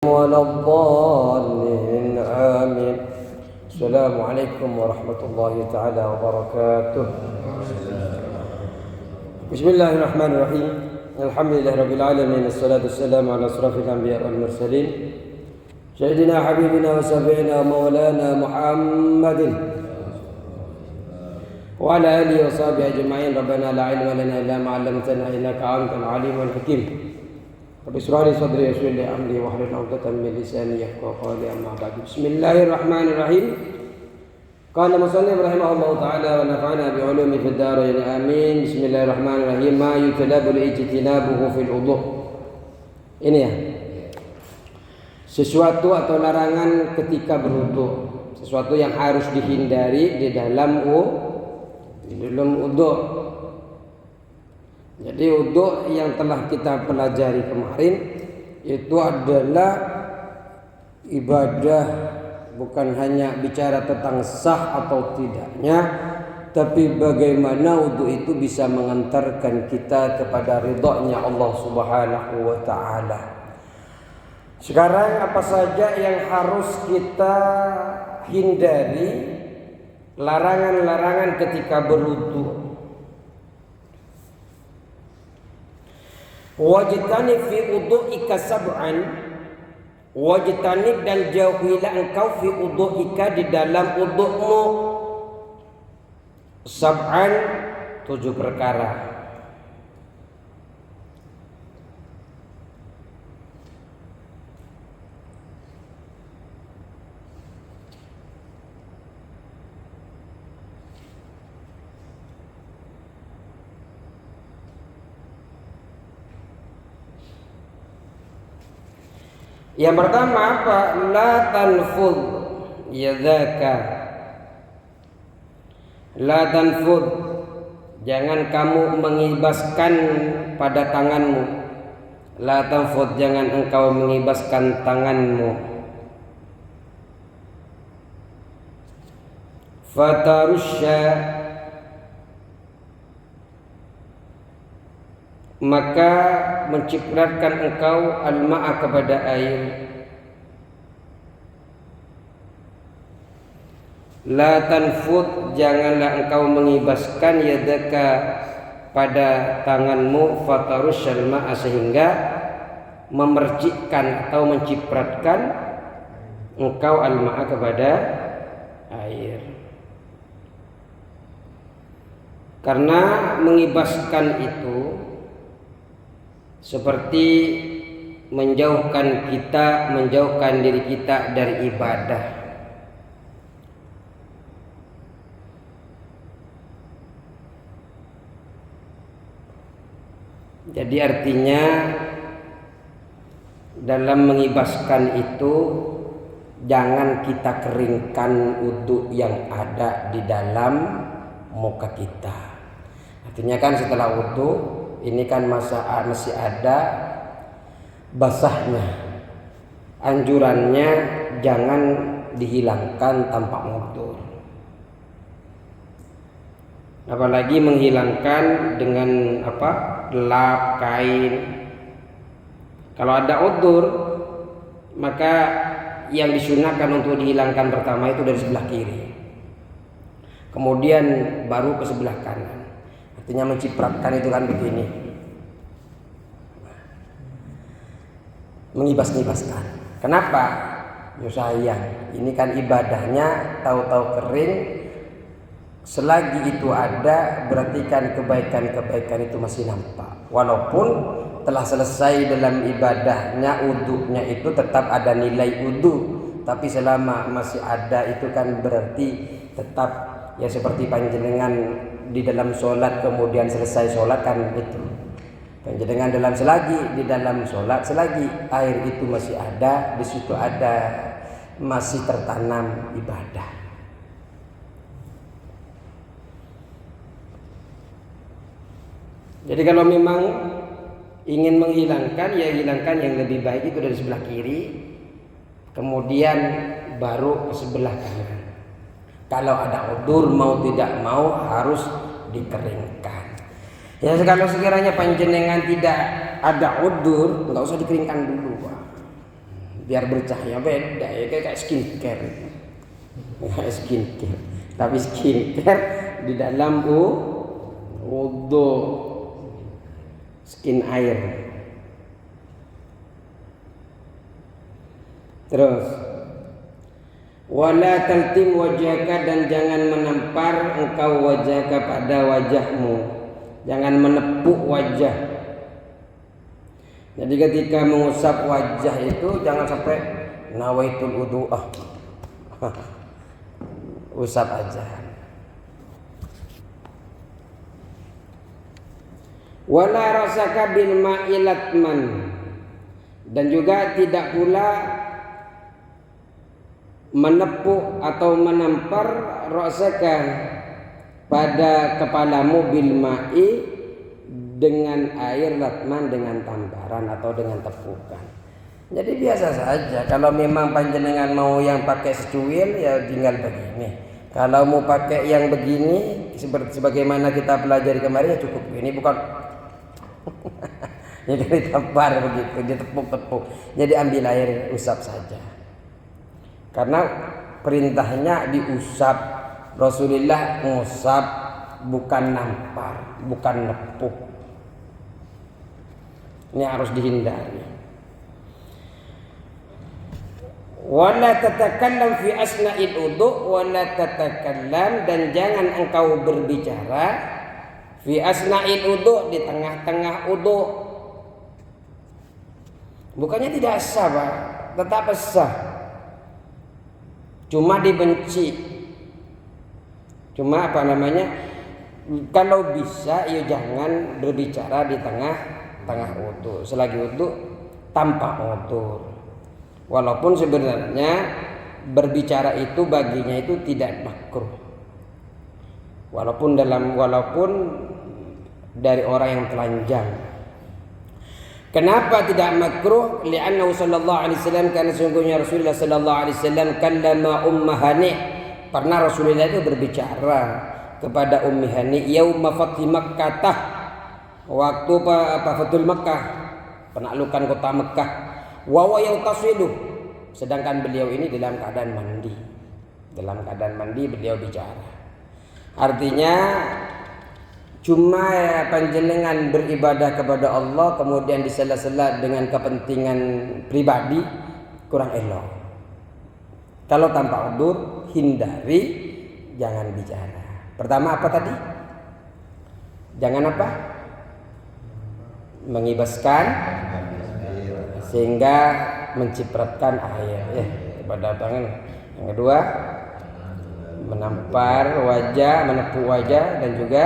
ولا الضالين آمين. السلام عليكم ورحمة الله تعالى وبركاته. بسم الله الرحمن الرحيم. الحمد لله رب العالمين. الصلاة والسلام على أشرف الأنبياء والمرسلين سيدنا حبيبنا وشفيعنا مولانا محمد وعلى آله وصحبه أجمعين. ربنا لا علم لنا إلا ما علمتنا إنك أنت العليم الحكيم. Rabbi shrah li sadri wa yassir li amri wahlul 'uqdatam min lisani yafqahu qawli. Amma ba'du. Bismillahirrahmanirrahim. Qala musannif rahimahullahu ta'ala wa nafa'ana bi 'ulumi fid dharain amin. Bismillahirrahmanirrahim. Ma yutlabu ijtinabuhu fil wudu'. Ini ya. Sesuatu atau larangan ketika berwudu. Sesuatu yang harus dihindari di dalam wudu'. Jadi wudu yang telah kita pelajari kemarin itu adalah ibadah, bukan hanya bicara tentang sah atau tidaknya, tapi bagaimana wudu itu bisa mengantarkan kita kepada ridhonya Allah Subhanahu wa taala. Sekarang apa saja yang harus kita hindari, larangan-larangan ketika berwudu. Wajtanib fi wudu'ika sab'an. Wajtanib dan jauhilah engkau fi wudu'ika di dalam wudu'mu sab'an 7 perkara. Yang pertama apa? La tanfud yadaka. La tanfud, jangan kamu mengibaskan pada tanganmu. La tanfud, jangan engkau mengibaskan tanganmu. Fatarusya, maka mencipratkan engkau al-ma'a kepada air. La tanfud, janganlah engkau mengibaskan yadaka pada tanganmu, fatarusyal ma'a, sehingga memercikkan atau mencipratkan engkau al-ma'a kepada air. Karena mengibaskan itu seperti menjauhkan diri kita dari ibadah. Jadi artinya dalam mengibaskan itu jangan kita keringkan wudu yang ada di dalam muka kita. Artinya kan setelah wudu ini kan masih ada basahnya. Anjurannya jangan dihilangkan tanpa wudu. Apalagi menghilangkan dengan lap kain. Kalau ada udzur, maka yang disunahkan untuk dihilangkan pertama itu dari sebelah kiri. Kemudian baru ke sebelah kanan. Artinya mencipratkan itu kan begini, mengibas-ngibaskan. Kenapa? Ya sayang, ini kan ibadahnya tahu-tahu kering. Selagi itu ada, berarti kan kebaikan-kebaikan itu masih nampak. Walaupun telah selesai dalam ibadahnya, wudunya itu tetap ada nilai wudu, tapi selama masih ada itu kan berarti tetap ya seperti panjenengan di dalam sholat, kemudian selesai sholat kan itu panjenengan di dalam sholat selagi air itu masih ada, di situ ada masih tertanam ibadah. Jadi kalau memang ingin menghilangkan, ya hilangkan yang lebih baik itu dari sebelah kiri, kemudian baru ke sebelah kanan. Kalau ada udzur mau tidak mau harus dikeringkan. Ya kalau sekiranya panjenengan tidak ada udzur, enggak usah dikeringkan dulu, Pak. biar bercahaya. Beda ya, kayak skincare. Kayak skincare. Tapi skincare di dalam wudu, skin air. Terus wala taltim wajhaka, dan jangan menampar engkau wajhaka pada wajahmu, jangan menepuk wajah. Jadi ketika mengusap wajah itu jangan sampai nawaitul wudu'ah. Usap aja. Wala rasaka bil ma'ilatman, dan juga tidak pula menepuk atau menampar rasaka pada kepalamu bil ma'i dengan air, latman dengan tamparan atau dengan tepukan. Jadi biasa saja. Kalau memang panjenengan mau yang pakai secuil ya tinggal begini. Kalau mau pakai yang begini sebagaimana kita pelajari kemarin ya cukup ini, bukan jadi ditampar begitu, ditepuk-tepuk. Jadi ambil air, usap saja. Karena perintahnya diusap. Rasulullah ngusap, bukan nampar, bukan nepuk. Ini harus dihindari. Wala tatakallam fi asna'il wudu', wala tatakallam, dan jangan engkau berbicara fi asna'il wudu', di tengah-tengah wudu'. Bukannya tidak sah, Pak, tetap sah. Cuma dibenci. Cuma kalau bisa ya jangan berbicara di tengah wudu, selagi wudu tanpa udzur. Walaupun sebenarnya berbicara itu baginya itu tidak makruh. Walaupun dari orang yang telanjang. Kenapa tidak makruh? Li'annahu sallallahu alaihi wasallam, karena sungguhnya Rasulullah sallallahu alaihi wasallam kallama Ummu Hani, pernah Rasulullah itu berbicara kepada Ummu Hani yauma fathi Makkah, waktu Fathul Makkah, penaklukan kota Mekah. Wa yatasilu, sedangkan beliau ini dalam keadaan mandi. Dalam keadaan mandi beliau bicara. Artinya cuma panjenengan beribadah kepada Allah kemudian disela-sela dengan kepentingan pribadi, kurang elok. Kalau tanpa udzur hindari, jangan bicara. Pertama apa tadi? Jangan apa? Mengibaskan sehingga mencipratkan air ya pada tangan. Yang kedua, menampar wajah, menepuk wajah, dan juga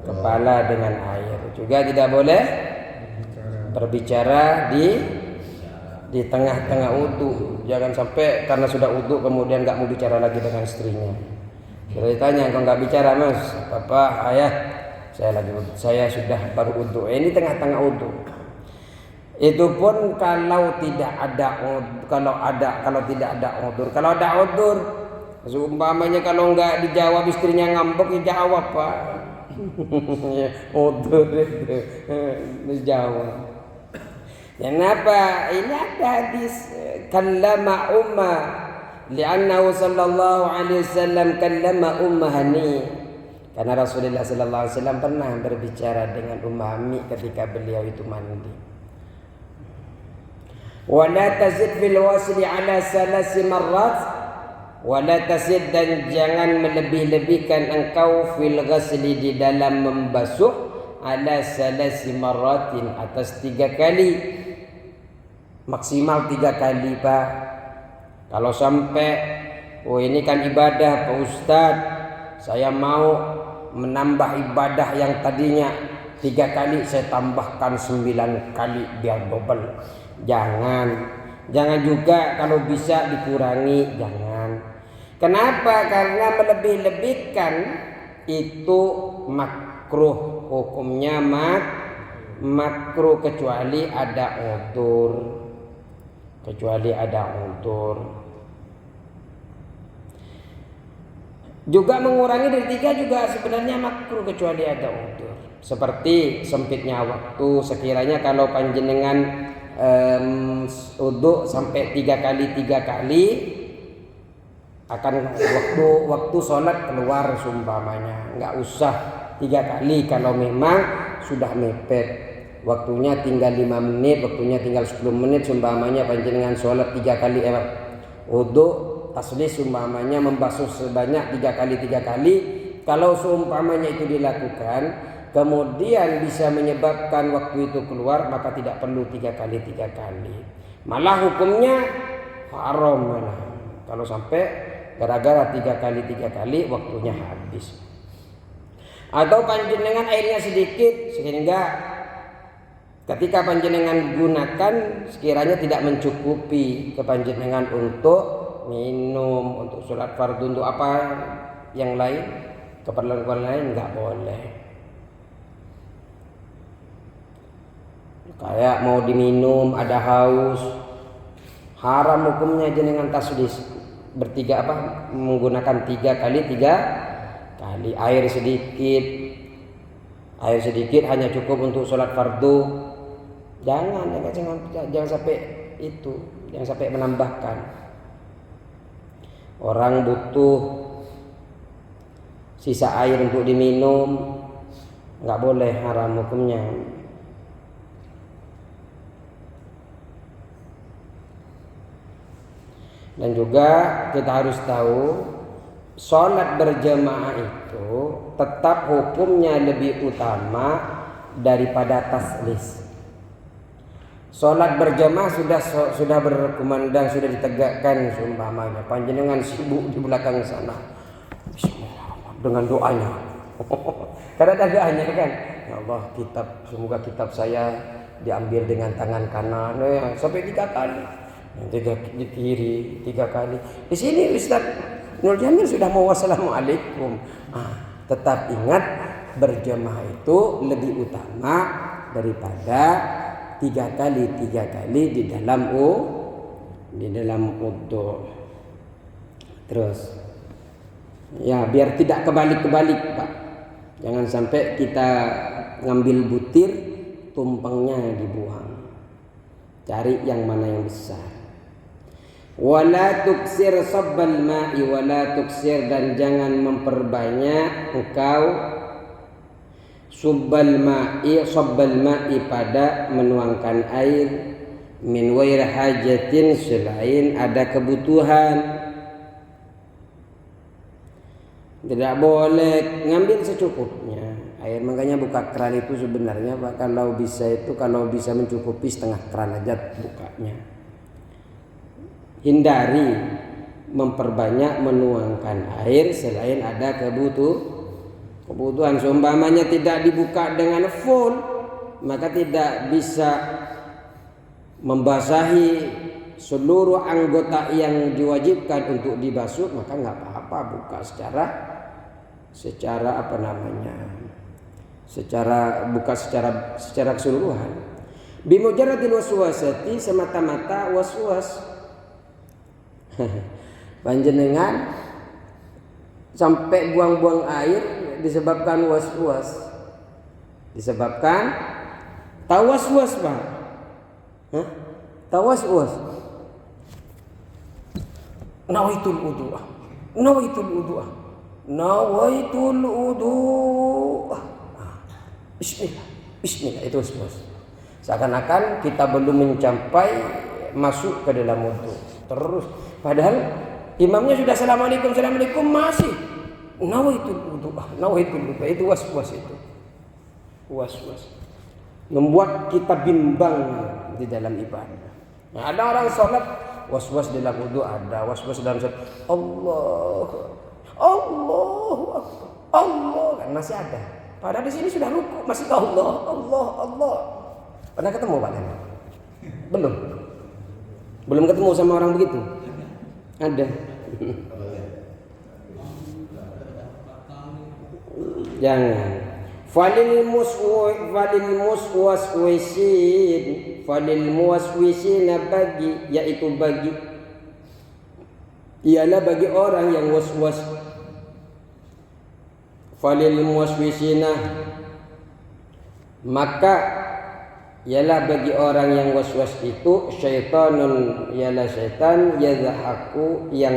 kepala dengan air. Juga tidak boleh berbicara di tengah-tengah wudu. Jangan sampai karena sudah wudu kemudian nggak mau bicara lagi dengan istrinya. Kita ditanya, kau nggak bicara Mas? Papa, ayah, saya sudah baru wudu. Ini tengah-tengah wudu. Itu pun kalau tidak ada udzur. Kalau ada udzur, seumpamanya kalau nggak dijawab istrinya ngambek, ya jawab Pak. Udzur itu dijawab. Kenapa? Ini ada hadis kallama umma, li'annahu sallallahu alaihi wasallam kallama Ummu Hani. Karena Rasulullah sallallahu alaihi wasallam pernah berbicara dengan Ummu Hani ketika beliau itu mandi. Wala tazid fil wasli ala salasi marrat, wala tazid, dan jangan melebih-lebihkan engkau fil ghasli, di dalam membasuh, ala salasi marratin, atas 3 kali, maksimal 3 kali Pak. Kalau sampai ini kan ibadah Pak Ustadz, saya mau menambah ibadah yang tadinya 3 kali, saya tambahkan 9 kali biar double. Jangan juga, kalau bisa dikurangi, jangan. Kenapa? Karena melebih-lebihkan itu makruh, hukumnya makruh kecuali ada udzur. Juga mengurangi dari 3 juga sebenarnya makruh kecuali ada udzur. Seperti sempitnya waktu, sekiranya kalau panjenengan uduk sampai 3 kali akan waktu sholat keluar seumpamanya, nggak usah 3 kali kalau memang sudah mepet waktunya, tinggal 5 menit, waktunya tinggal 10 menit seumpamanya panjenengan sholat 3 kali uduk taslis seumpamanya membasuh sebanyak 3 kali. Kalau seumpamanya itu dilakukan kemudian bisa menyebabkan waktu itu keluar, maka tidak perlu 3 kali, malah hukumnya haram malah kalau sampai gara-gara 3 kali waktunya habis. Atau panjenengan airnya sedikit sehingga ketika panjenengan gunakan sekiranya tidak mencukupi ke panjenengan untuk minum, untuk sholat fardu, untuk apa yang lain, keperluan lain nggak boleh. Kayak mau diminum ada haus, haram hukumnya jenengan taslis bertiga menggunakan 3 kali. Air sedikit hanya cukup untuk sholat fardu. Jangan sampai itu, jangan sampai menambahkan. Orang butuh sisa air untuk diminum, nggak boleh, haram hukumnya. Dan juga kita harus tahu sholat berjamaah itu tetap hukumnya lebih utama daripada taslis. Sholat berjamaah sudah berkumandang, sudah ditegakkan seumpamanya panjenengan sibuk di belakang sana, Bismillah dengan doanya. Karena ada doanya kan, ya Allah, semoga kitab saya diambil dengan tangan kanan, sampai 3 kali. 3 di kiri 3 kali. Di sini Ustaz Nur Jamil sudah mau wassalamualaikum. Tetap ingat berjamaah itu lebih utama daripada 3 kali di dalam wudu. Terus ya biar tidak kebalik-kebalik Pak. Jangan sampai kita ngambil butir tumpengnya dibuang. Cari yang mana yang besar. Wala tuksir sabbal ma'i, wala tuksir, dan jangan memperbanyak engkau sabbal ma'i pada menuangkan air min wair hajatin, selain ada kebutuhan. Tidak boleh ngambil secukupnya air, makanya buka keran itu sebenarnya Pak, kalau bisa mencukupi setengah keran aja bukanya. Hindari memperbanyak menuangkan air selain ada kebutuhan. Seumpamanya tidak dibuka dengan full, maka tidak bisa membasahi seluruh anggota yang diwajibkan untuk dibasuh, maka nggak apa-apa buka secara keseluruhan. Bimujarradil waswasati, semata-mata waswas. Panjenengan sampai buang-buang air disebabkan was-was, disebabkan tawas-was Pak. Tawas-was. Nawaitul wudu. Bismillah itu was-was. Seakan-akan kita belum mencapai masuk ke dalam wudu. Terus padahal imamnya sudah assalamualaikum masih nawaitul wudu. Itu was-was, itu was-was membuat kita bimbang di dalam ibadah. Nah, ada orang sholat was-was dalam wudu, ada was-was dalam sholat Allah kan masih ada. Padahal di sini sudah ruku masih Allah. Pernah ketemu Pak? Belum ketemu sama orang begitu? Ada. Jangan. Falil muwaswisin bagi, yaitu bagi, ialah bagi orang yang waswas. Falil muwaswisina, maka ialah bagi orang yang waswas itu syaitanun, ialah syaitan yadhaku yang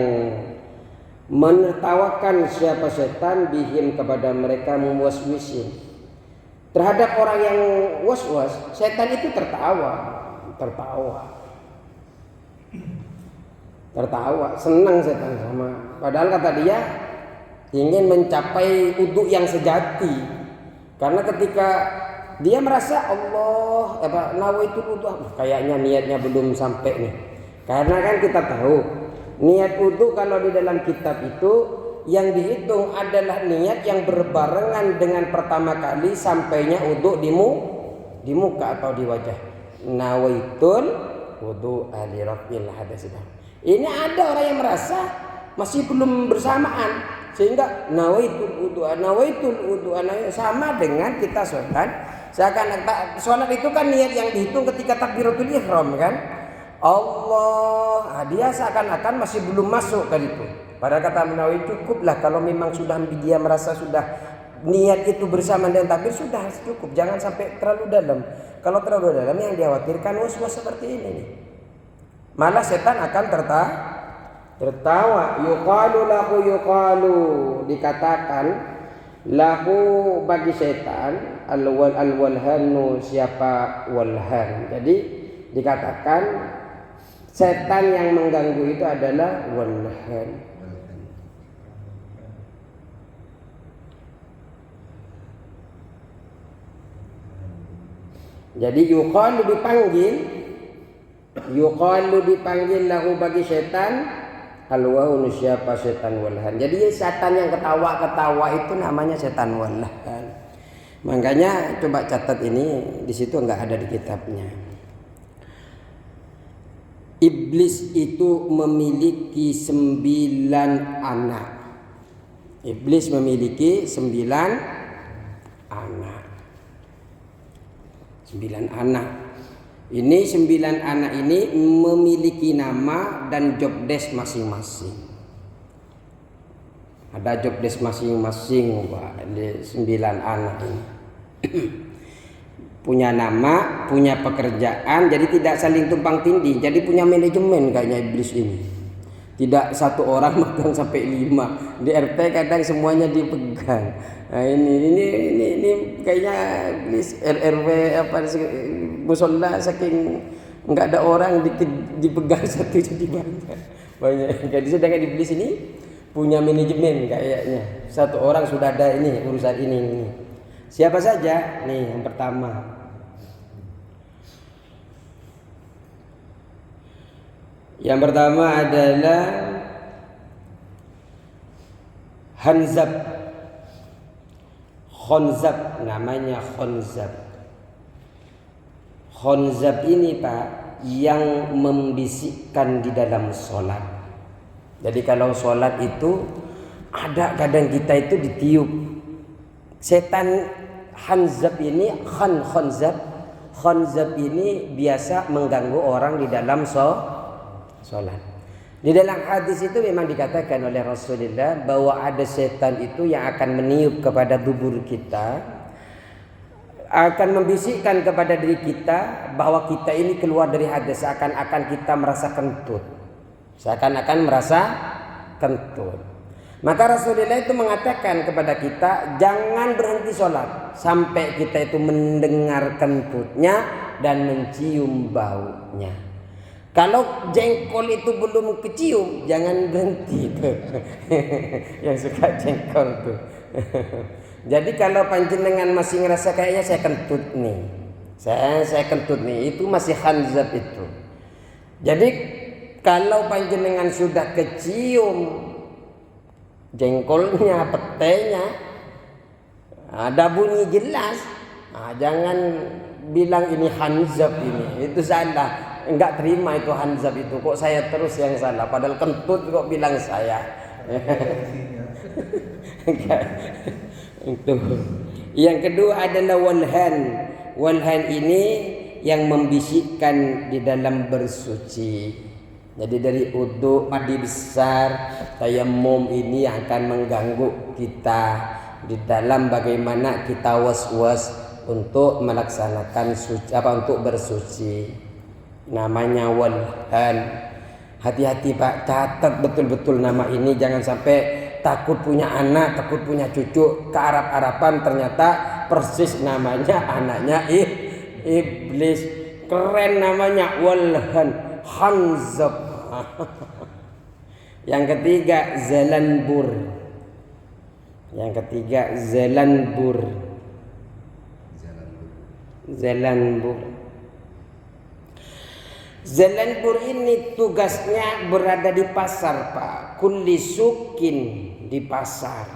menertawakan siapa setan bihim kepada mereka memuaswisin. Terhadap orang yang waswas, setan itu tertawa, senang setan sama. Padahal kata dia ingin mencapai uduk yang sejati. Karena ketika dia merasa Allah nawaitul uduk, kayaknya niatnya belum sampai nih. Karena kan kita tahu niat uduk kalau di dalam kitab itu yang dihitung adalah niat yang berbarengan dengan pertama kali sampainya uduk di muka atau di wajah. Nawaitul wudu ali rafil hadas. Ini ada orang yang merasa masih belum bersamaan sehingga nawaitul wudu sama dengan kita sholat. Seakan-akan sholat itu kan niat yang dihitung ketika takbiratul ihram kan. Allah, dia seakan-akan masih belum masuk ke itu. Padahal kata Nawawi cukuplah kalau memang sudah dia merasa sudah niat itu bersama dengan takbir sudah cukup, jangan sampai terlalu dalam. Kalau terlalu dalam yang dikhawatirkan waswas seperti ini nih. Malah setan akan tertawa. Yuqalu dikatakan lahu bagi setan al-walhanu siapa walhan. Jadi dikatakan setan yang mengganggu itu adalah walhan. Jadi yuqalu dipanggil lahu bagi setan alwahun siapa setan walhan. Jadi setan yang ketawa itu namanya setan walhan. Makanya coba catat ini, di situ enggak ada di kitabnya. Iblis itu memiliki 9 anak. Iblis memiliki 9 anak. 9 anak. Ini 9 anak ini memiliki nama dan job desk masing-masing. Ada job desk masing-masing Pak, 9 anak ini. Punya nama, punya pekerjaan, jadi tidak saling tumpang tindih. Jadi punya manajemen kayaknya iblis ini. Tidak satu orang makan sampai 5. Di RT kadang semuanya dipegang. Nah ini kayaknya iblis RW musola saking enggak ada orang dipegang satu jadi banyak. Jadi sedangkan iblis ini punya manajemen kayaknya. Satu orang sudah ada ini urusan ini. Siapa saja? Nih yang pertama. Yang pertama adalah Khonzab, namanya Khonzab. Khonzab ini Pak yang membisikkan di dalam sholat. Jadi kalau sholat itu ada kadang kita itu ditiup. Setan Khonzab ini Khonzab ini biasa mengganggu orang di dalam sholat. Di dalam hadis itu memang dikatakan oleh Rasulullah bahwa ada setan itu yang akan meniup kepada dubur kita, akan membisikkan kepada diri kita bahwa kita ini keluar dari hadis, seakan-akan kita merasa kentut. Maka Rasulullah itu mengatakan kepada kita jangan berhenti sholat sampai kita itu mendengar kentutnya dan mencium baunya. Kalau jengkol itu belum kecium, jangan berhenti tuh. Yang suka jengkol tuh. Jadi kalau panjenengan masih ngerasa kayaknya saya kentut nih, saya kentut nih, itu masih Khonzab itu. Jadi kalau panjenengan sudah kecium jengkolnya, petenya, ada bunyi jelas, jangan bilang ini Khonzab ini, itu salah. Enggak terima itu Khonzab itu, kok saya terus yang salah padahal kentut kok bilang saya. Itu. Yang kedua adalah walhan ini yang membisikkan di dalam bersuci. Jadi dari wudu, mandi besar, tayammum ini akan mengganggu kita di dalam bagaimana kita was-was untuk melaksanakan suci, untuk bersuci. Namanya walhan. Hati-hati Pak, catat betul-betul nama ini, jangan sampai takut punya anak, takut punya cucu, kearap-arapan ternyata persis namanya anaknya iblis. Keren namanya walhan, Hanzab. Yang ketiga Zalanbur. Yang ketiga Zalanbur. Zalanbur ini tugasnya berada di pasar Pak. Kulli sukin, di pasar,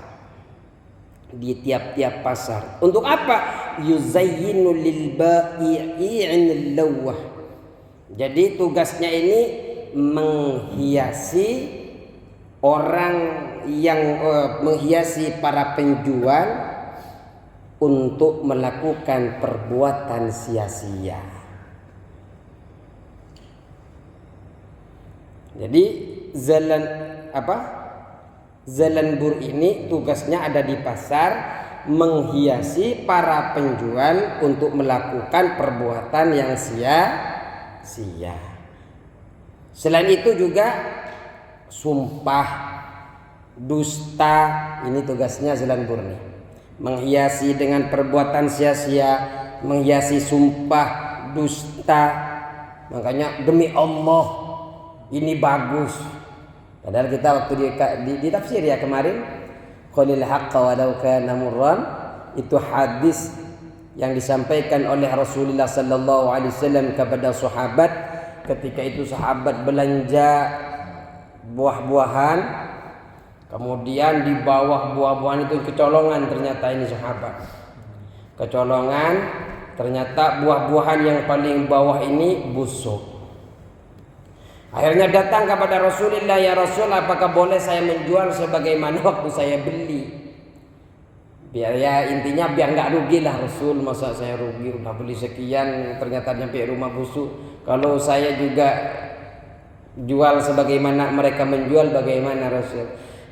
di tiap-tiap pasar. Untuk apa? Yuzayyinu lil ba'i'in lawah. Jadi tugasnya ini menghiasi orang yang menghiasi para penjual untuk melakukan perbuatan sia-sia. Jadi Zalanbur ini tugasnya ada di pasar, menghiasi para penjual untuk melakukan perbuatan yang sia-sia. Selain itu juga sumpah, dusta, ini tugasnya Zalanbur nih. Menghiasi dengan perbuatan sia-sia, menghiasi sumpah, dusta. Makanya demi Allah ini bagus. Padahal kita waktu di tafsir ya kemarin, qulil haqqa walau kana murran, itu hadis yang disampaikan oleh Rasulullah sallallahu alaihi wasallam kepada sahabat ketika itu sahabat belanja buah-buahan, kemudian di bawah buah-buahan itu kecolongan, ternyata ini sahabat kecolongan, ternyata buah-buahan yang paling bawah ini busuk. Akhirnya datang kepada Rasulullah, ya Rasul, apakah boleh saya menjual sebagaimana waktu saya beli? Biar ya intinya biar nggak rugi lah Rasul, masa saya rugi udah beli sekian ternyata nyampe rumah busuk. Kalau saya juga jual sebagaimana mereka menjual, bagaimana Rasul?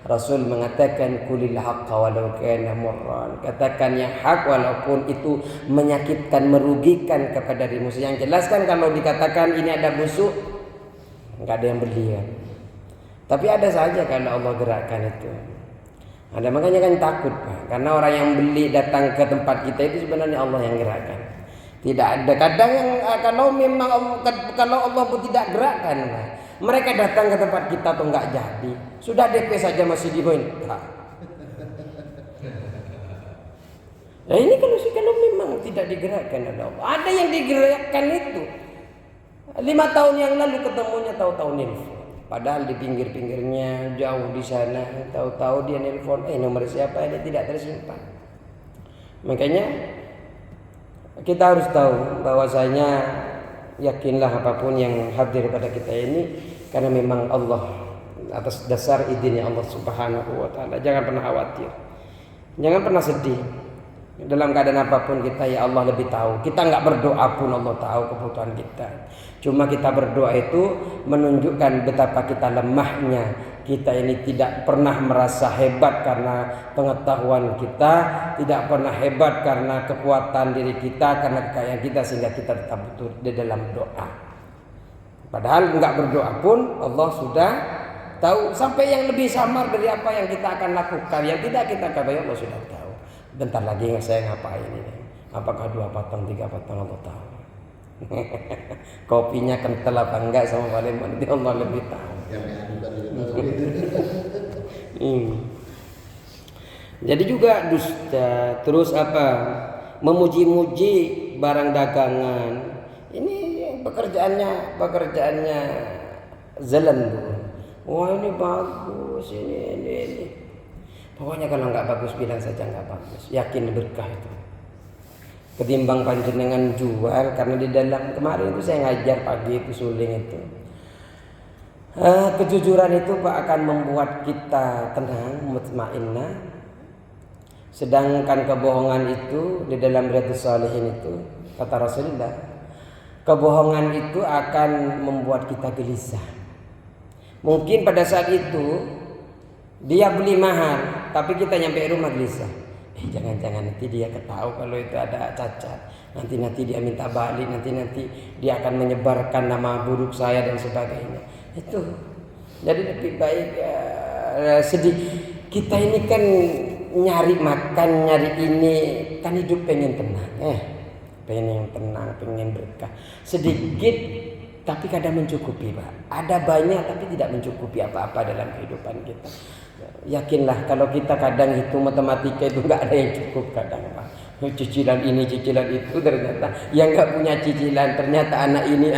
Rasul mengatakan kulil haqqa walau kana murran. Katakan yang hak walaupun itu menyakitkan, merugikan kepada dirimu. Yang jelas kan kalau dikatakan ini ada busuk, nggak ada yang beli kan. Tapi ada saja kalau Allah gerakkan itu. Ada, makanya kan takut Pak. Karena orang yang beli datang ke tempat kita itu sebenarnya Allah yang gerakkan. Tidak ada. Kadang yang kalau memang kalau Allah pun tidak gerakkan, Pak, mereka datang ke tempat kita tuh nggak jadi. Sudah DP saja masih diminta. Nah ini kalau memang tidak digerakkan oleh Allah. Ada yang digerakkan itu. 5 tahun yang lalu ketemunya tahu-tahu nelpon. Padahal di pinggir-pinggirnya jauh di sana, tahu-tahu dia nelpon, nomor siapa, dia tidak tersimpan. Makanya kita harus tahu bahwasanya yakinlah apapun yang hadir pada kita ini karena memang Allah, atas dasar idenya Allah Subhanahu wa taala. Jangan pernah khawatir. Jangan pernah sedih. Dalam keadaan apapun kita, ya Allah lebih tahu. Kita nggak berdoa pun Allah tahu kebutuhan kita. Cuma kita berdoa itu menunjukkan betapa kita lemahnya. Kita ini tidak pernah merasa hebat karena pengetahuan kita, tidak pernah hebat karena kekuatan diri kita, karena kekayaan kita, sehingga kita tetap butuh di dalam doa. Padahal nggak berdoa pun Allah sudah tahu, sampai yang lebih samar dari apa yang kita akan lakukan, yang tidak kita ketahui Allah sudah tahu. Bentar lagi saya ngapain ini? Apakah 2 patang, 3 patang, Allah tahu. Kopinya kental apa enggak sama Pak Lemon, itu Allah lebih tahu. Jadi juga dusta, terus apa? Memuji-muji barang dagangan. Ini pekerjaannya Zalanbur. Wah ini bagus, ini. Pokoknya kalau nggak bagus bilang saja nggak bagus. Yakin berkah itu. Ketimbang panjenengan jual, karena di dalam kemarin itu saya ngajar pagi itu suling itu. Kejujuran itu Pak akan membuat kita tenang, mutmainnah. Sedangkan kebohongan itu di dalam Riyadhus Shalihin itu kata Rasulullah, kebohongan itu akan membuat kita gelisah. Mungkin pada saat itu dia beli mahal, tapi kita nyampe rumah gelisah. jangan-jangan nanti dia ketahui kalau itu ada cacat, nanti dia minta balik, nanti dia akan menyebarkan nama buruk saya dan sebagainya. Itu jadi lebih baik sedih. Kita ini kan nyari makan, nyari ini kan, hidup pengen tenang, pengen tenang, pengen berkah. Sedikit tapi kadang mencukupi, Pak. Ada banyak tapi tidak mencukupi apa-apa dalam kehidupan kita. Yakinlah kalau kita kadang hitung matematika itu nggak ada yang cukup kadang, Pak. Cicilan ini, cicilan itu, ternyata yang nggak punya cicilan ternyata anak ini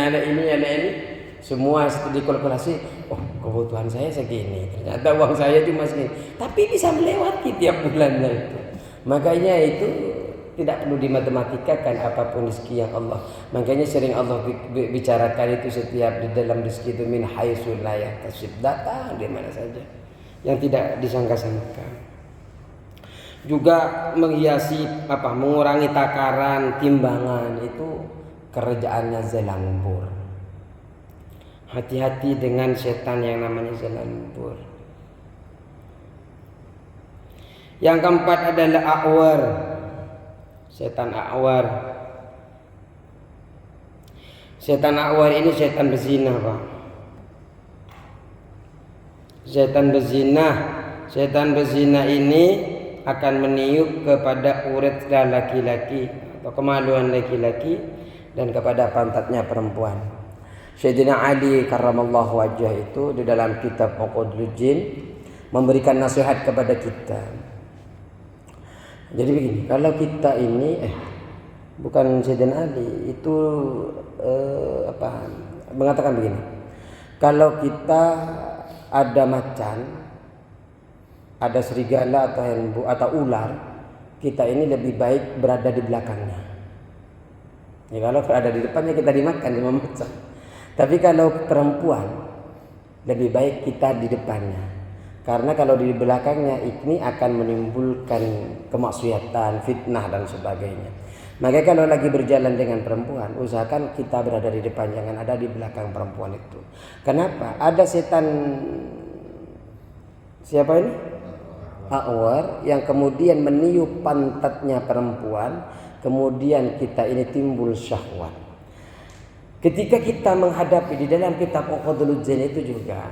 semua dikalkulasi. Oh, kebutuhan saya segini, ternyata uang saya cuma segini, tapi bisa melewati tiap bulannya itu. Makanya itu tidak perlu dimatematika kan apapun rezeki yang Allah. Makanya sering Allah bicarakan itu setiap di dalam rezeki itu min haitsu la yahtasib, datang di mana saja yang tidak disangka-sangka. Juga menghiasi mengurangi takaran, timbangan, itu kerjaannya zelambur. Hati-hati dengan setan yang namanya zelambur. Yang keempat adalah a'war. Setan a'war. Setan a'war ini setan berzina, Pak. Setan berzina ini akan meniup kepada urat laki-laki atau kemaluan laki-laki dan kepada pantatnya perempuan. Sayyidina Ali karramallahu wajhah itu di dalam kitab Uqudul Jin memberikan nasihat kepada kita. Jadi begini, kalau kita ini bukan Sayyidina Ali itu mengatakan begini. Kalau kita ada macan, ada serigala atau ular, kita ini lebih baik berada di belakangnya. Ya, kalau berada di depannya kita dimakan sama macan. Tapi kalau perempuan lebih baik kita di depannya. Karena kalau di belakangnya ini akan menimbulkan kemaksiatan, fitnah dan sebagainya. Maka kalau lagi berjalan dengan perempuan, usahakan kita berada di depan, jangan ada di belakang perempuan itu. Kenapa? Ada setan, siapa ini? A'war, yang kemudian meniup pantatnya perempuan, kemudian kita ini timbul syahwat. Ketika kita menghadapi di dalam kitab Uqudul Jin itu juga,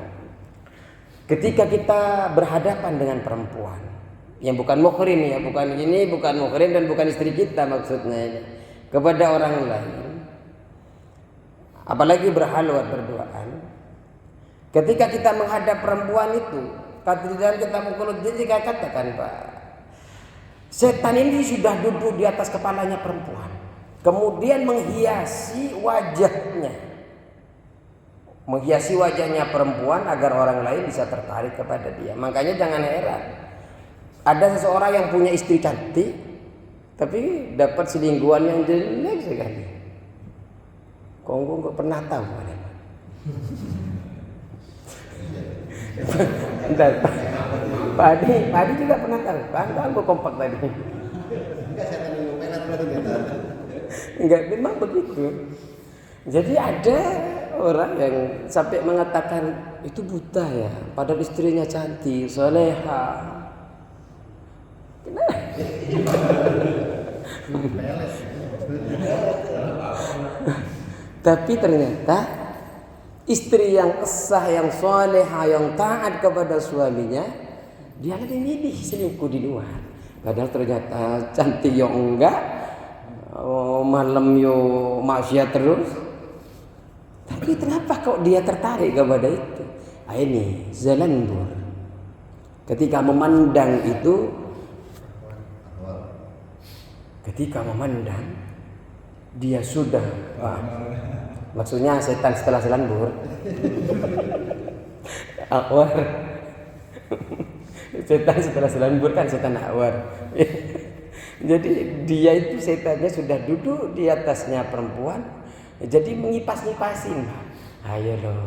ketika kita berhadapan dengan perempuan yang bukan muhrim, ya, bukan muhrim dan bukan istri kita maksudnya ini, kepada orang lain, apalagi berhalwat berduaan, ketika kita menghadap perempuan itu, di dalam kitab Uqudul Jin juga katakan, Pak, setan ini sudah duduk di atas kepalanya perempuan, kemudian menghiasi wajahnya perempuan agar orang lain bisa tertarik kepada dia. Makanya jangan heran ada seseorang yang punya istri cantik tapi dapat selingkuhan yang jelek sekali. Kongko nggak pernah tahu. Bentar, Pak Adi juga pernah tahu. Bang kompak tadi. Enggak, memang begitu. Jadi ada orang yang sampai mengatakan itu buta ya, padahal istrinya cantik, soleha. Tapi ternyata istri yang sah, yang soleha, yang taat kepada suaminya, dia lebih milih selingkuh di luar. Padahal ternyata cantik yang enggak, malam yo maksiat terus. Tapi kenapa kok dia tertarik kepada itu? Ini zelambur. Ketika memandang itu, dia sudah, maksudnya setan setelah zelambur. A'war. Setan setelah zelambur kan setan a'war. Jadi dia itu setannya sudah duduk di atasnya perempuan. Jadi mengipas-ngipasin. Ayo loh.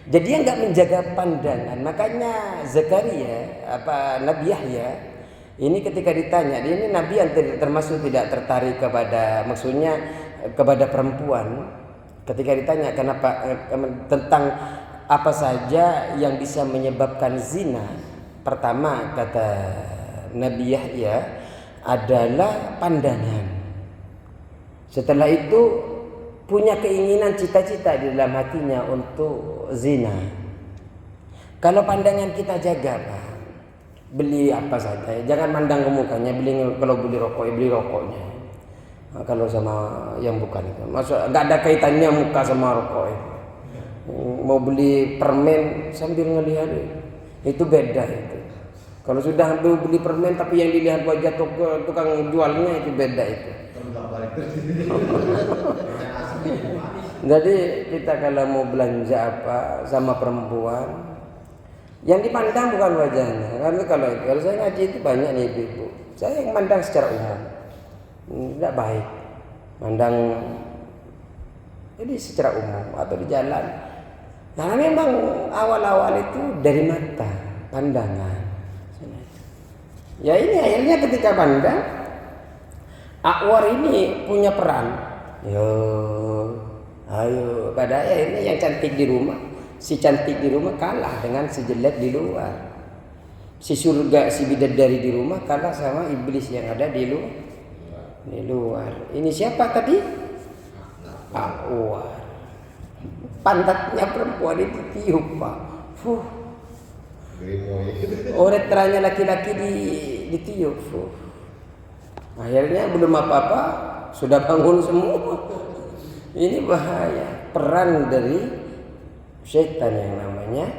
Jadi dia enggak menjaga pandangan. Makanya Zakaria, Nabi Yahya, ini ketika ditanya, ini Nabi yang termasuk tidak tertarik maksudnya kepada perempuan. Ketika ditanya kenapa tentang apa saja yang bisa menyebabkan zina, pertama kata Nabi Yahya adalah pandangan. Setelah itu punya keinginan cita-cita di dalam hatinya untuk zina. Kalau pandangan kita jaga Pak, beli apa saja, jangan mandang ke mukanya. Kalau beli rokok, beli rokoknya. Nah, kalau sama yang bukan itu, nggak ada kaitannya muka sama rokok itu. Mau beli permen sambil ngelihat itu beda itu. Kalau sudah beli permen tapi yang dilihat wajah tukang jualnya itu beda itu. Jadi kita kalau mau belanja apa sama perempuan, yang dipandang bukan wajahnya. Karena kalau saya ngaji itu banyak nih ibu-ibu, saya yang mandang secara umum, tidak baik. Mandang jadi secara umum atau di jalan. Karena memang awal-awal itu dari mata, pandangan. Ya ini akhirnya ketika pandang, akwar ini punya peran. Ayo, pada akhirnya yang cantik di rumah, si cantik di rumah kalah dengan si jelek di luar. Si surga, si bidadari di rumah kalah sama iblis yang ada di luar. Ini siapa tadi? Akwar. Pantatnya perempuan itu tiup Pak. Uretranya laki-laki ditiup. Akhirnya belum apa-apa sudah bangun semua. Ini bahaya. Peran dari syaitan yang namanya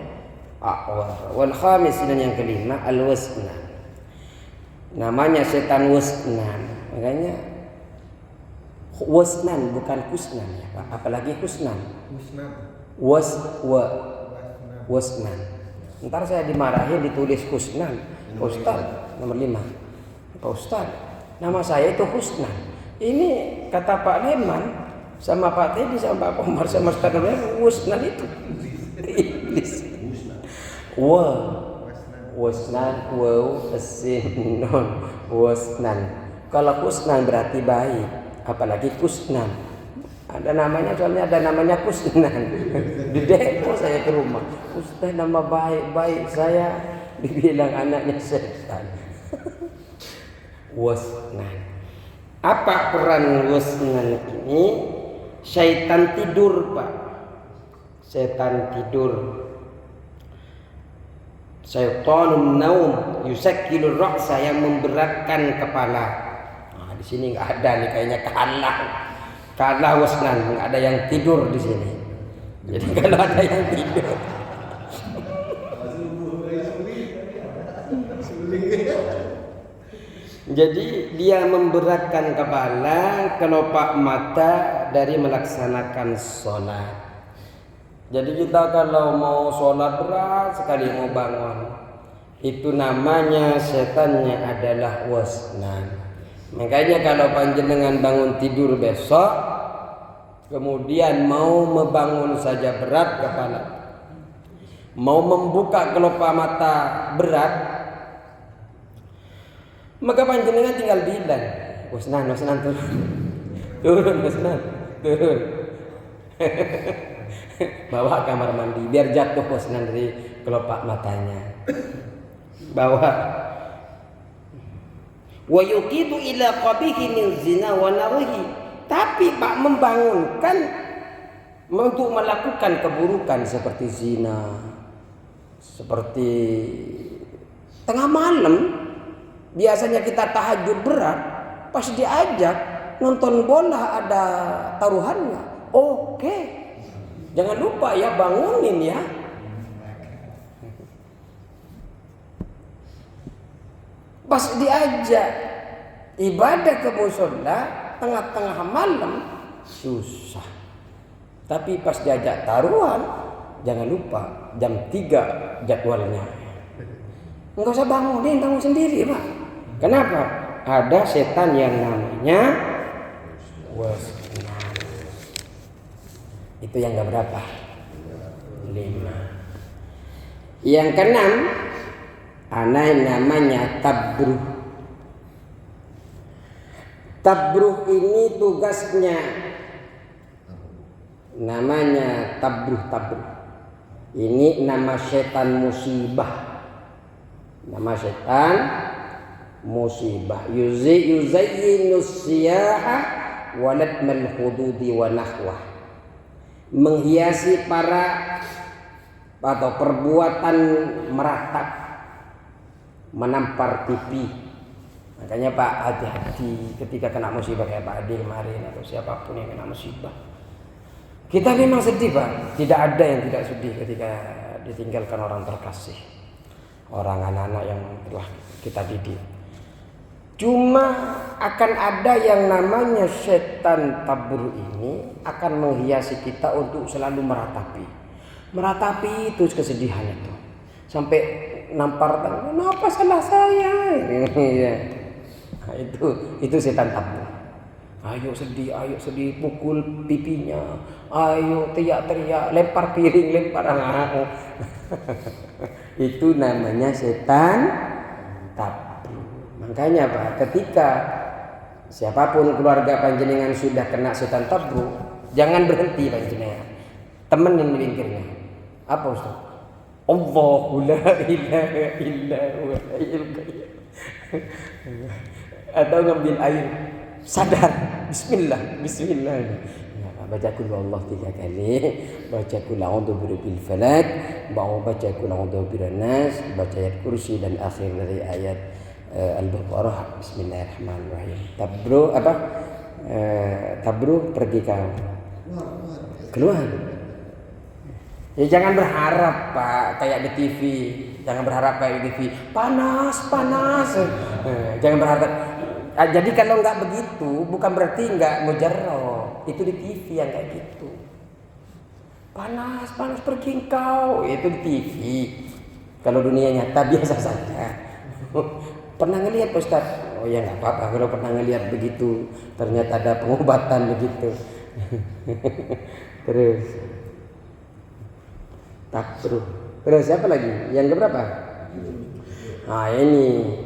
a'war. Wal khamis, dan yang kelima al-wasnan. Namanya setan wasnan. Makanya wasnan bukan kusnan ya Pak. Apalagi kusnan. Wasnan. Ntar saya dimarahin ditulis kusnan. Pak Ustaz nomor 5. Pak Ustaz, nama saya itu Husnan. Ini kata Pak Leman sama Pak Teddy sama Pak Komar sama Ustaz Husnan itu. Iblis. Wasnan, wasnan. Kalau kusnan berarti baik, apalagi kusnan. Ada namanya, soalnya ada namanya kusnan. Di depo saya ke rumah. Ustaz nama baik saya dibilang anaknya setan. Wasnan. Apa peran wasnan ini? Syaitan tidur Pak. Setan tidur. Syaitanun naum yusakkilur ra'sa, yang memberatkan kepala. Nah, di sini nggak ada nih, kayaknya kalah wasnan, nggak ada yang tidur di sini. Jadi kalau ada yang tidur, jadi dia memberatkan kepala, kelopak mata dari melaksanakan sholat. Jadi kita kalau mau sholat berat sekali mau bangun, itu namanya setannya adalah wasnan. Makanya kalau panjenengan bangun tidur besok, kemudian mau membangun saja berat kepala, mau membuka kelopak mata berat, maka panjenengan tinggal bilang, wasnan turun, wasnan turun. Bawa kamar mandi biar jatuh wasnan dari kelopak matanya. Bawa. Wa yuqidu ila qabihi min zina wa nawihi. Tapi Pak membangunkan untuk melakukan keburukan seperti zina, seperti tengah malam. Biasanya kita tahajud berat, pas diajak nonton bola ada taruhannya. Oke. Jangan lupa ya, bangunin ya. Pas diajak ibadah ke mushola tengah-tengah malam susah. Tapi pas diajak taruhan, jangan lupa jam 3 jadwalnya. Enggak usah bangun sendiri Pak. Kenapa? Ada setan yang namanya wasnan. Itu yang keberapa? 5. Yang keenam, namanya tabruh. Tabruh ini tugasnya namanya tabruh. Ini nama setan musibah. Nama setan musibah. Yuzayyinus siyaha walatmal hududi wa nahwah. Menghiasi para atau perbuatan meratap, menampar pipi. Makanya Pak, hati-hati ketika kena musibah kayak Pak Ade kemarin atau siapapun yang kena musibah. Kita memang sedih Pak, tidak ada yang tidak sedih ketika ditinggalkan orang terkasih, orang anak-anak yang telah kita didik. Cuma akan ada yang namanya setan tabur ini akan menghiasi kita untuk selalu meratapi itu kesedihan itu, sampai nampar tangan, kenapa salah saya? Nah, itu setan tabur. Ayo sedih, pukul pipinya, ayo teriak-teriak, lempar piring, lempar anak. Itu namanya setan tabur. Makanya Pak, ketika siapapun keluarga panjenengan sudah kena setan tabur, jangan berhenti panjenengan, temenin pinggirnya. Apa Ustaz? Allahu la ilaha illa huwa hayyul qayyum. Atau ngambil air, sadar, bismillah. Ya, baca kul Allah 3 kali, baca kul a'udzu birabbil falaq, baca kul a'udzu birabbin nas, baca ayat kursi dan akhir dari ayat Al-Baqarah. Bismillahirrahmanirrahim. Tabru pergi kau keluar. Ya jangan berharap Pak kayak di TV. Jangan berharap kayak di TV. Panas. Jangan berharap. Jadi kalau nggak begitu bukan berarti nggak mujarrab. Itu di TV yang kayak gitu. Panas pergi kau. Itu di TV. Kalau dunia nyata biasa saja. Pernah ngelihat Ustaz? Oh ya nggak apa-apa kalau pernah ngelihat begitu. Ternyata ada pengobatan begitu. Terus tabru. Terus siapa lagi? Yang keberapa? Nah ini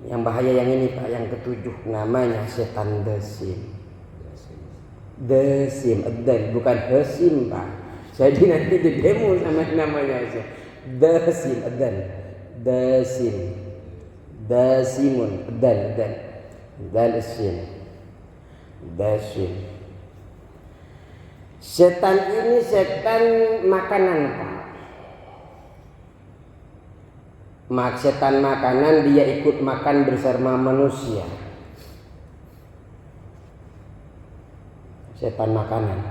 yang bahaya yang ini Pak, yang ketujuh, namanya setan desim. Desim, bukan hesim Pak. Jadi nanti di demo sama namanya aja. Desim, desim, desimun, desim. Setan ini setan makanan Pak. Setan makanan, dia ikut makan bersama manusia. Setan makanan.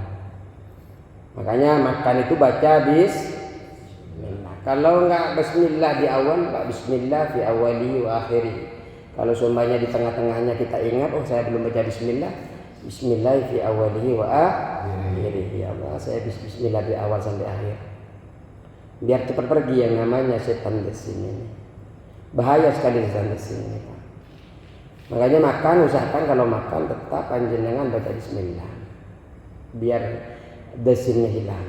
Makanya makan itu baca bismillah. Kalau enggak bismillah di awal, bismillah fi awali wa akhiri. Kalau semuanya di tengah-tengahnya kita ingat, oh saya belum baca bismillah. Bismillah fi awali wa akhiri. Ya Allah, saya bismillah di awal sampai akhir. Biar cepat pergi yang namanya setan desim ini. Bahaya sekali setan desim ini. Makanya makan, usahakan kalau makan tetap panjenengan baca bismillah. Biar desimnya hilang.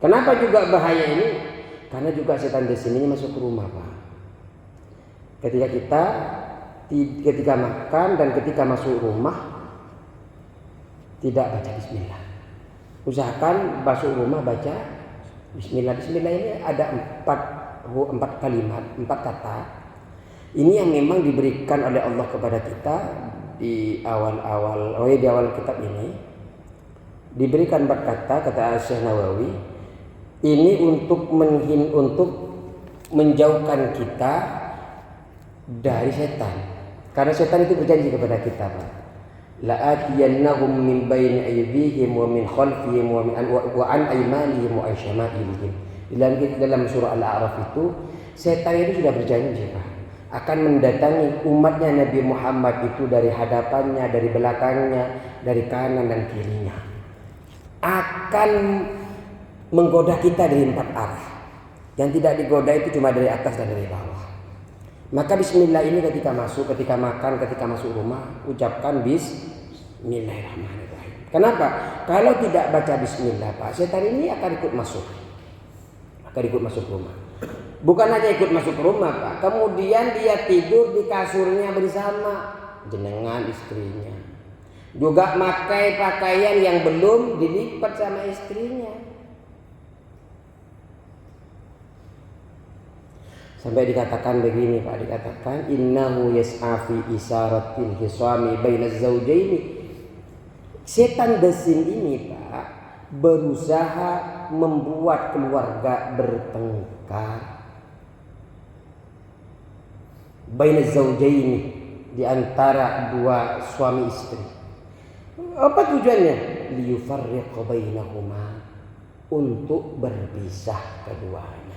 Kenapa juga bahaya ini? Karena juga setan desim ini masuk ke rumah Pak. Ketika makan dan ketika masuk rumah tidak baca bismillah. Usahakan masuk rumah baca bismillah. Bismillah ini ada 4 kalimat, 4 kata. Ini yang memang diberikan oleh Allah kepada kita di awal kitab ini. Diberikan 4 kata Syekh Nawawi. Ini untuk menjauhkan kita dari setan. Karena setan itu berjanji kepada kita Pak. La'atiyannahum min baini aydihim wa min khalfihim wa an aymanihim wa an syama'ilihim. Dalam surah Al-A'raf itu setan itu sudah berjanji Pak, akan mendatangi umatnya Nabi Muhammad itu dari hadapannya, dari belakangnya, dari kanan dan kirinya. Akan menggoda kita dari 4 arah. Yang tidak digoda itu cuma dari atas dan dari bawah. Maka bismillah ini ketika makan, ketika masuk rumah, ucapkan bismillahirrahmanirrahim. Kenapa? Kalau tidak baca bismillah Pak, setan ini akan ikut masuk rumah. Bukan hanya ikut masuk rumah Pak, kemudian dia tidur di kasurnya bersama jenengan istrinya. Juga pakai pakaian yang belum dilipat sama istrinya. Sampai dikatakan begini Pak, dikatakan innahu yas'a fi isaratil hisami bainaz zawjaini. Setan desin ini Pak berusaha membuat keluarga bertengkar. Bainaz zawjaini, di antara dua suami istri. Apa tujuannya? Liyufarriqa bainahuma, untuk berpisah keduanya.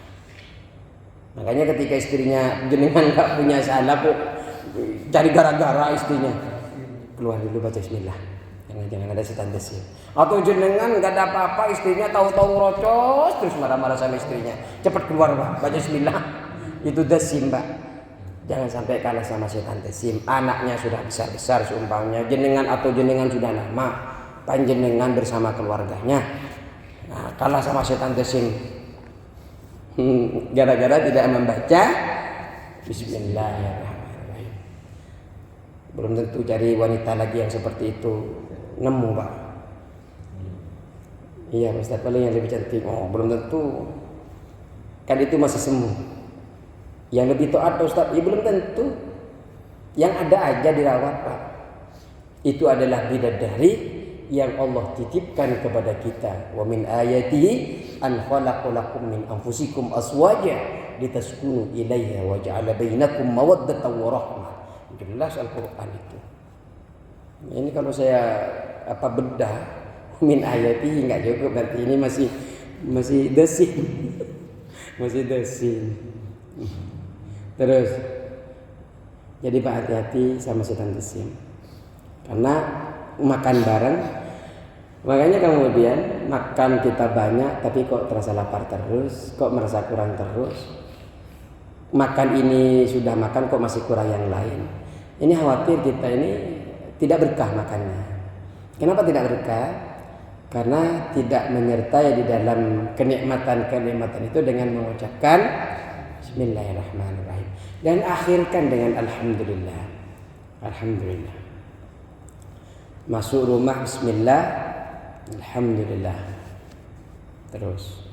Makanya ketika istrinya jenengan gak punya salah kok cari gara-gara istrinya, keluar dulu baca bismillah, jangan ada setan desin. Atau jenengan gak ada apa-apa, istrinya tahu-tahu ngerocos terus marah-marah sama istrinya, cepat keluar Pak, baca bismillah. Itu desin Pak. Jangan sampai kalah sama setan desin. Anaknya sudah besar-besar seumpamanya, jenengan atau jenengan sudah lama panjenengan bersama keluarganya, nah, kalah sama setan desin gara-gara tidak membaca bismillahirrahmanirrahim. Belum tentu cari wanita lagi yang seperti itu nemu Pak. Iya Ustaz, paling yang lebih cantik. Oh, belum tentu. Kan itu masih semu. Yang lebih taat Ustaz, ya belum tentu. Yang ada aja dirawat Pak. Itu adalah bidadari yang Allah titipkan kepada kita. Wa min ayatihi an khalaqa lakum min anfusikum azwaja litaskunu ilaiha wa ja'ala bainakum mawaddatan wa rahmah. Jelas Al-Qur'an itu. Ini kalau saya bedah min ayatihi enggak cukup, berarti ini masih desin. Masih desin. Terus jadi Pak, hati-hati sama setan desin. Karena makan bareng, makanya kemudian makan kita banyak tapi kok terasa lapar terus, kok merasa kurang terus. Makan ini sudah makan kok masih kurang yang lain. Ini khawatir kita ini tidak berkah makannya. Kenapa tidak berkah? Karena tidak menyertai di dalam kenikmatan-kenikmatan itu dengan mengucapkan bismillahirrahmanirrahim dan akhirkan dengan alhamdulillah. Alhamdulillah. Masuk rumah bismillah, alhamdulillah. Terus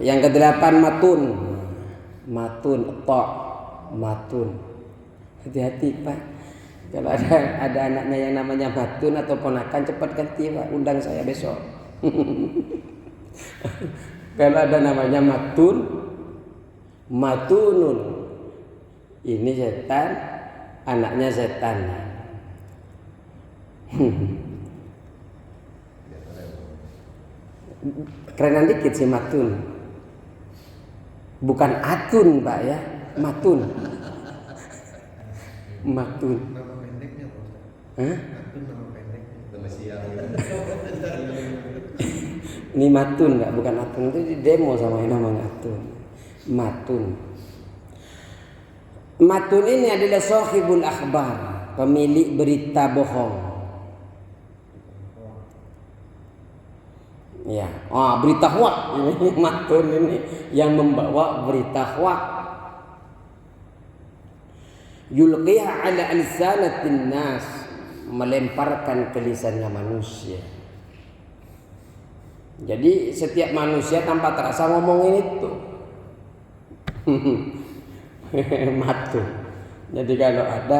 yang kedelapan matun. Hati-hati Pak, kalau ada anaknya yang namanya matun atau ponakan, cepat ganti Pak, undang saya besok. Kalau ada namanya matunun, ini setan, anaknya setan. Kerenan dikit sih matun. Bukan atun Pak ya, matun. Matun. Nama pendeknya Pak Ustaz. Hah? Matun nama pendeknya. Nama siang. Ini matun enggak, bukan atun. Itu di demo sama yang namanya atun. Matun. Matun ini adalah sahibul akhbar, pemilik berita bohong. Ya, berita hoak ini matun ini yang membawa berita hoak. Yulqiha ala alsanatin nas, melemparkan ke lisannya manusia. Jadi setiap manusia tanpa terasa ngomongin itu. Matun. Jadi kalau ada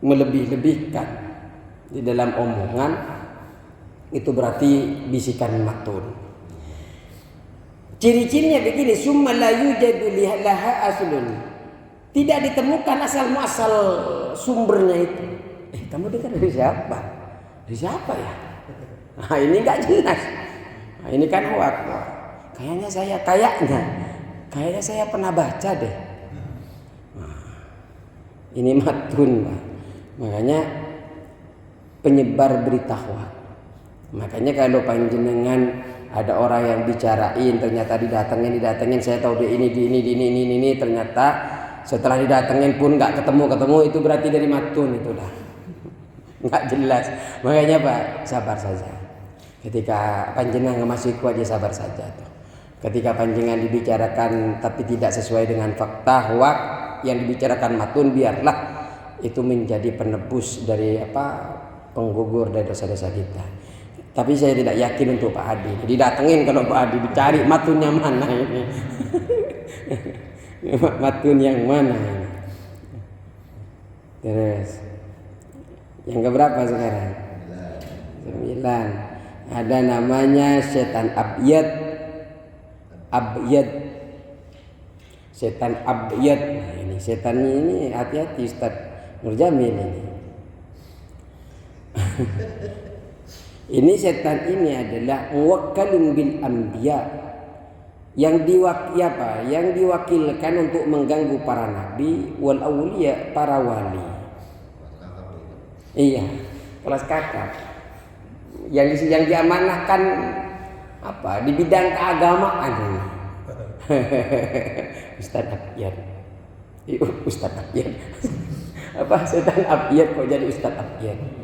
melebih-lebihkan di dalam omongan, itu berarti bisikan matun. Ciri-cirinya begini, summa la yujadu laha aslun. Tidak ditemukan asal muasal sumbernya itu. Kamu dengar dari siapa? Dari siapa ya? Nah, ini enggak jelas. Nah, ini kan hoak. Kayaknya saya pernah baca deh. Nah, ini matun, Pak. Makanya penyebar berita hoak. Makanya kalau panjenengan ada orang yang bicarain, ternyata didatengin, saya tahu dia ini, ternyata setelah didatengin pun nggak ketemu, itu berarti dari matun, itu dah nggak jelas. Makanya Pak, sabar saja. Ketika panjenengan masih kuat, ya sabar saja tuh. Ketika panjenengan dibicarakan tapi tidak sesuai dengan fakta hoak yang dibicarakan matun, biarlah itu menjadi penebus dari penggugur dari dosa-dosa kita. Tapi saya tidak yakin untuk Pak Adi. Jadi datengin kalau Pak Adi dicari matun yang mana ini. Matun yang mana ini. Terus yang keberapa sekarang? 9. Ada namanya setan abyad. Setan abyad. Nah, ini setan ini hati-hati Ustaz Nurjamil ini. Ini setan ini adalah muwakkalun bil anbiya, yang diwakilkan untuk mengganggu para nabi wal auliya, para wali. Iya, kelas kakap. Yang diamanahkan apa di bidang keagamaan ini. Ustaz Abyad. Ustaz Abyad. Apa setan Abyad kok jadi Ustaz Abyad?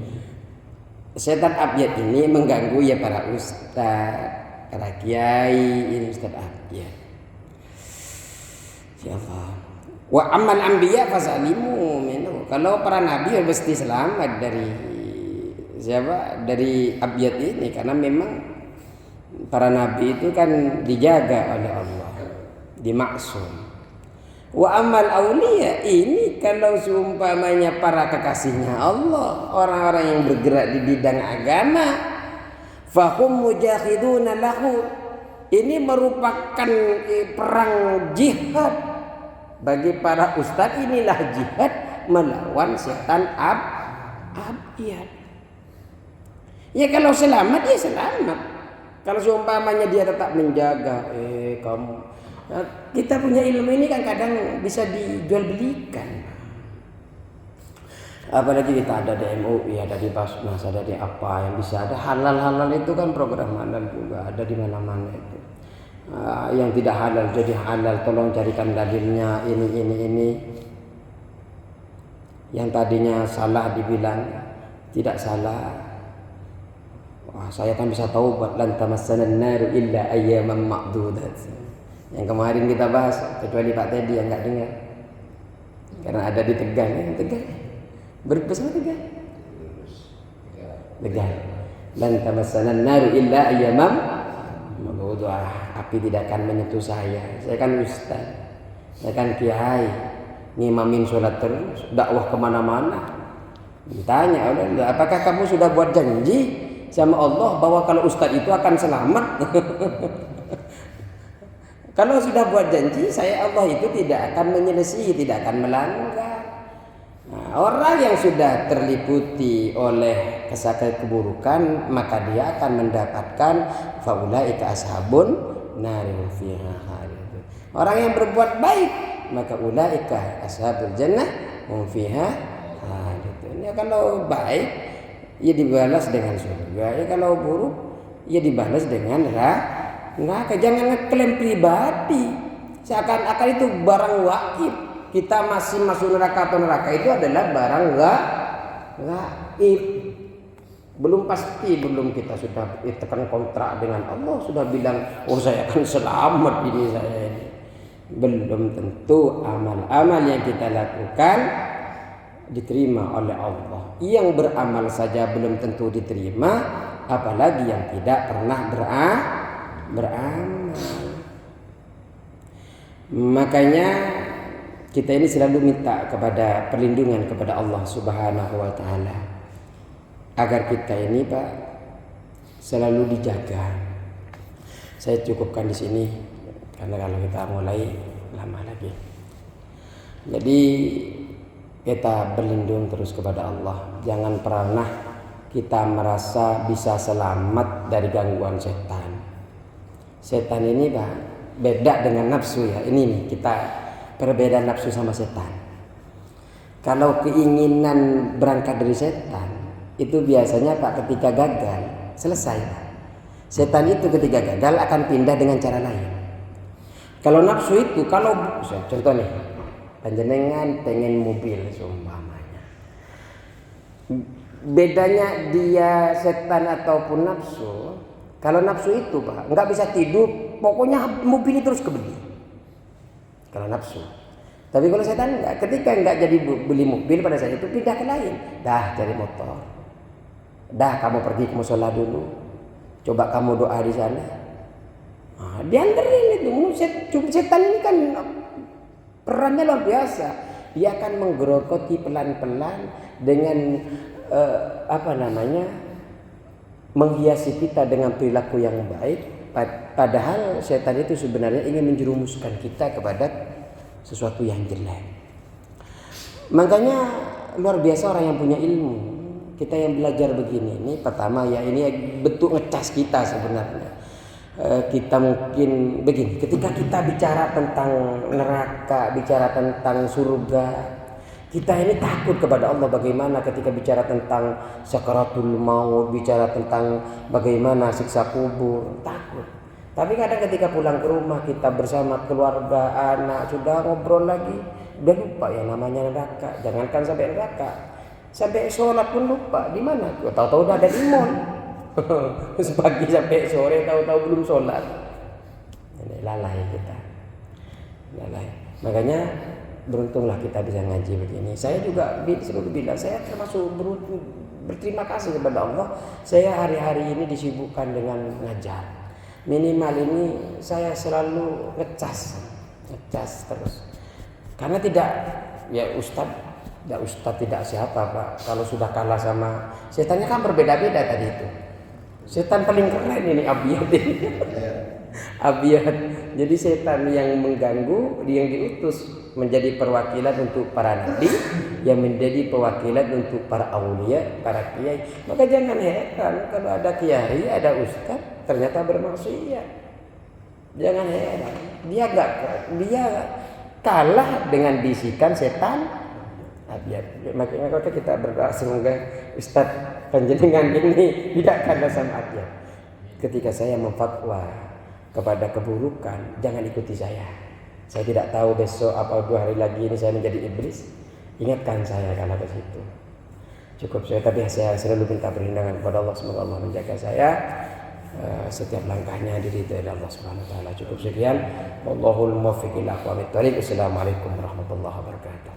Setan abyad ini mengganggu ya para ustaz, para kiai, ini Ustaz Abyad. Ya Allah. Wa amman anbiya fasalimu minhu. Kalau para nabi ya mesti selamat dari siapa? Dari abyad ini, karena memang para nabi itu kan dijaga oleh Allah, dimaksum. Wa amal auliya ini kalau seumpamanya para kekasihnya Allah, orang-orang yang bergerak di bidang agama, fahum mujahiduna lahu, ini merupakan perang jihad bagi para ustadz. Inilah jihad melawan setan abyad. Ya kalau selamat ya selamat. Kalau seumpamanya dia tetap menjaga, kamu. Nah, kita punya ilmu ini kan kadang bisa dijual belikan. Apalagi kita ada di MUI, ada di Basnas, ada di apa yang bisa ada halal itu kan, program halal juga ada di mana-mana itu. Yang tidak halal jadi halal, tolong carikan dalilnya ini. Yang tadinya salah dibilang tidak salah. Wah, saya kan bisa tahu buat lan tamassana an-nar illa ayyaman ma'dudat. Yang kemarin kita bahas, kecuali Pak Teddy yang nggak dengar, karena ada di Tegal, berbesar Tegal. Dan tamassana an-nar illa ayyaman ma'dudah. Api tidak akan menyentuh saya. Saya kan ustaz, saya kan kiai, ngimamin sholat terus, dakwah kemana-mana. Ditanya, apakah kamu sudah buat janji sama Allah bahwa kalau ustaz itu akan selamat? Kalau sudah buat janji, saya Allah itu tidak akan menyelesaikan, tidak akan melanggar. Nah, orang yang sudah terliputi oleh keburukan, maka dia akan mendapatkan faulaika ashabun nari fiha khalidun. Orang yang berbuat baik, maka ulaika ashabul jannah hum fiha khalidun. Ya kalau baik, ya dibalas dengan surga. Ya kalau buruk, ya dibalas dengan neraka. Jangan ngeklaim pribadi seakan-akan itu barang gaib. Kita masih masuk neraka atau neraka itu adalah barang gaib. Belum pasti, belum kita sudah tekan kontrak dengan Allah, sudah bilang, oh saya akan selamat ini saya ini. Belum tentu amal-amal yang kita lakukan diterima oleh Allah. Yang beramal saja belum tentu diterima, apalagi yang tidak pernah beramal. Makanya kita ini selalu minta kepada perlindungan kepada Allah Subhanahu wa taala, agar kita ini Pak selalu dijaga. Saya cukupkan di sini karena kalau kita mulai lama lagi. Jadi kita berlindung terus kepada Allah. Jangan pernah kita merasa bisa selamat dari gangguan setan. Setan ini Pak beda dengan nafsu ya. Ini nih kita perbedaan nafsu sama setan. Kalau keinginan berangkat dari setan itu biasanya Pak ketika gagal selesai Pak. Setan itu ketika gagal akan pindah dengan cara lain. Kalau nafsu itu, kalau contoh nih, panjenengan pengen mobil seumpamanya. Bedanya dia setan ataupun nafsu. Kalau nafsu itu Pak nggak bisa tidur, pokoknya mobil itu terus kebeli. Kalau nafsu. Tapi kalau setan enggak, ketika enggak jadi beli mobil pada saat itu pindah ke lain. Dah cari motor. Dah kamu pergi ke musola dulu. Coba kamu doa di sana. Nah, dianterin itu. Setan ini kan perannya luar biasa. Dia akan menggerogoti pelan-pelan dengan menghiasi kita dengan perilaku yang baik. Padahal setan itu sebenarnya ingin menjerumuskan kita kepada sesuatu yang jelek. Makanya luar biasa orang yang punya ilmu. Kita yang belajar begini, ini pertama ya ini bentuk ngecas kita sebenarnya. Kita mungkin begini, ketika kita bicara tentang neraka, bicara tentang surga, kita ini takut kepada Allah. Bagaimana ketika bicara tentang sakaratul maut, bicara tentang bagaimana siksa kubur, takut. Tapi kadang ketika pulang ke rumah, kita bersama keluarga, anak, sudah ngobrol lagi, udah lupa yang namanya neraka. Jangankan sampai neraka, sampai sholat pun lupa. Di mana? Tahu-tahu udah ada di mall. Pagi sampai sore tahu-tahu belum sholat. Ini lalai kita. Lalai. Makanya beruntunglah kita bisa ngaji begini. Saya juga selalu bilang, saya termasuk berterima kasih kepada Allah. Saya hari-hari ini disibukkan dengan ngajar. Minimal ini saya selalu ngecas terus. Karena tidak, ya Ustadz tidak siapa Pak. Kalau sudah kalah sama setannya kan berbeda-beda tadi itu. Setan paling keren ini Abiyad ini. Abiyad. Jadi setan yang mengganggu, yang diutus menjadi perwakilan untuk para nabi, yang menjadi perwakilan untuk para aulia, para kiai. Maka jangan heran kalau ada kiai, ada ustaz ternyata bermaksiat. Jangan heran. Dia kalah dengan bisikan setan Abiyad. Makanya kita berdoa semoga Ustaz panjenengan ini tidak kalah sama Abiyad. Ketika saya memfatwa kepada keburukan, jangan ikuti saya. Saya tidak tahu besok apa 2 hari lagi ini saya menjadi iblis. Ingatkan saya kalau ke situ. Cukup saya, tapi saya selalu minta perlindungan kepada Allah, semoga Allah menjaga saya. Setiap langkahnya diridhai Allah Subhanahu wa taala. Cukup sekian. Wallahul muwaffiq ila aqwamit thoriq. Assalamualaikum warahmatullahi wabarakatuh.